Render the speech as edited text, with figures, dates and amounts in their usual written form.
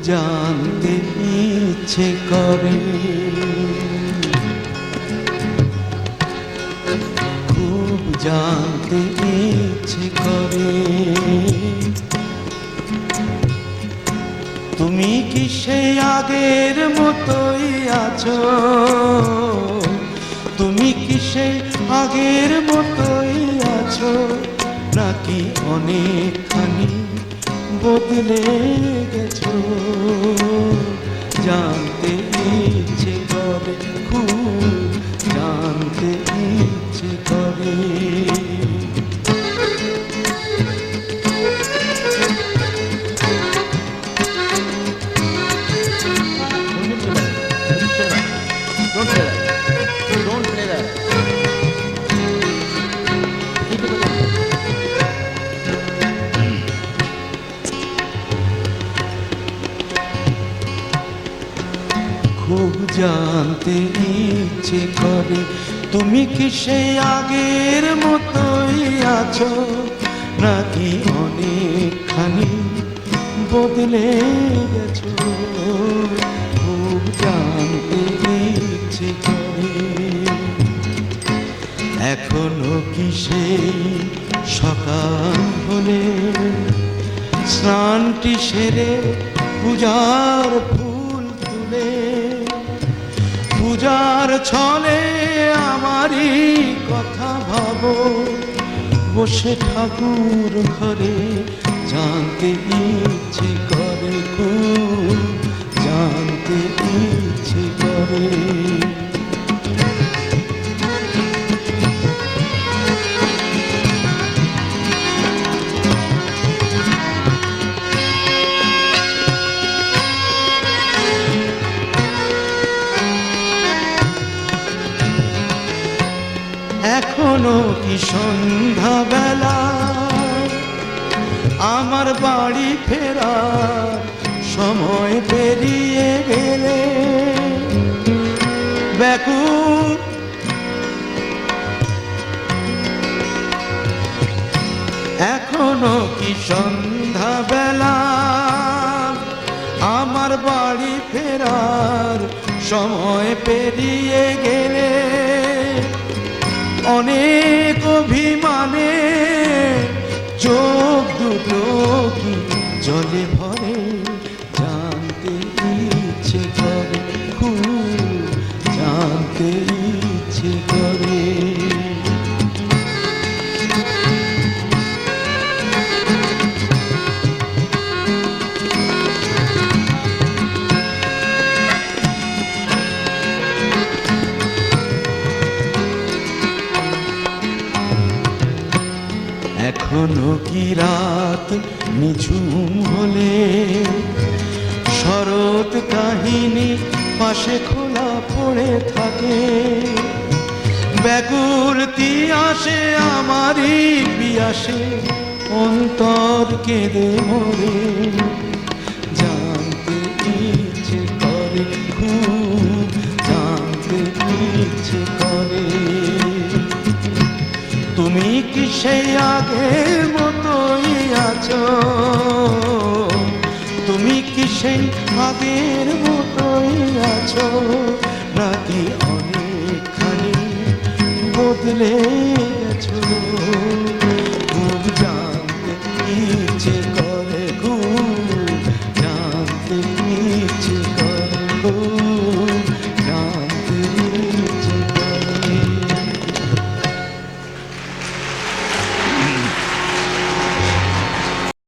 জানতে ইচ্ছে করে, খুব জানতে ইচ্ছে করে। তুমি কি সেই আগের মতোই আছো? তুমি কি সেই আগের মতোই আছো, নাকি অনেকখানি বদলে গেছো? জানতে ইচ্ছে করে, খুব জানতে ইচ্ছে করে। খুব জানতে ইচ্ছে করে, তুমি কি সেই আগের মতোই আছো, নাকি অনেকখানি বদলে গেছো? খুব জানতে ইচ্ছে করে। এখনো কি সেই সকাল হলে স্নানটি সেরে পূজার ফুল তুলে, পূজার ছলে আমারই কথা ভাবো, বসে ঠাকুর ঘরে? জানতে ইচ্ছে করে, খুব জানতে ইচ্ছে করে। এখনো কি সন্ধ্যাবেলা আমার বাড়ি ফেরার সময় পেরিয়ে গেলে? ব্যাকুল এখনো কি সন্ধ্যাবেলা আমার বাড়ি ফেরার সময় পেরিয়ে গেলে? অনেক অভিমানে চোখ দুটো কি জলে ভরে? জানতে ইচ্ছে করে, খুব জানতে ইচ্ছে করে। এখনো কি রাত নিঝুম হলে শরৎ কাহিনী পাশে খোলা পড়ে থাকে? ব্যাকুলতি আসে আমারই পিয়াসে, অন্তর কেঁদে মরে? জানতে ইচ্ছে করে, খুব জানতে ইচ্ছে করে। তুমি কি সেই আগের মতোই আছো? তুমি কি সেই আগের মতোই আছো, নাকি অনেকখানি বদলে গেছো? খুব জানতে ইচ্ছে করে, খুব জানতে ইচ্ছে